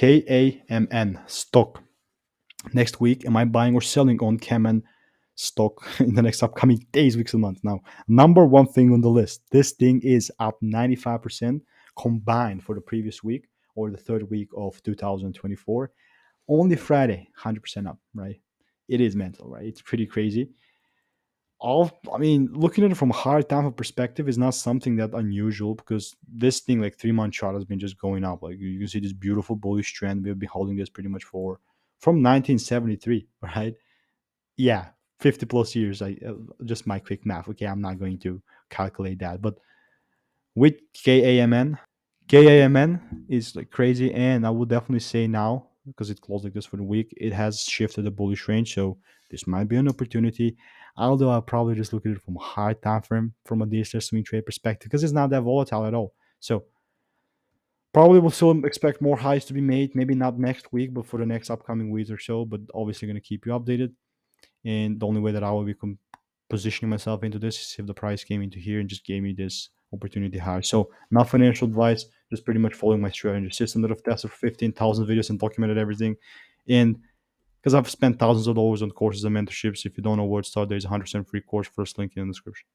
KAMN stock. Next week, am I buying or selling on KAMN stock in the next upcoming days, weeks, and months? Now, number one thing on the list, this thing is up 95% combined for the previous week or the third week of 2024. Only Friday, 100% up, right? It is mental, right? It's pretty crazy. I mean, looking at it from a hard time of perspective is not something that unusual because this thing, like 3 month chart, has been just going up. Like you can see this beautiful bullish trend. We've been holding this pretty much for from 1973, right? Yeah, 50 plus years. I just my quick math. Okay, I'm not going to calculate that, but with KAMN, KAMN is like crazy, and I would definitely say now because it closed like this for the week, it has shifted the bullish range. So this might be an opportunity. Although I'll probably just look at it from a hard time frame from a DSR swing trade perspective because it's not that volatile at all. So probably will still expect more highs to be made. Maybe not next week, but for the next upcoming weeks or so. But obviously going to keep you updated. And the only way that I will be positioning myself into this is if the price came into here and just gave me this opportunity higher. So not financial advice, just pretty much following my strategy system that I've tested for 15,000 videos and documented everything. And because I've spent thousands of dollars on courses and mentorships, if you don't know where to start, there's a 100% free course, first link in the description.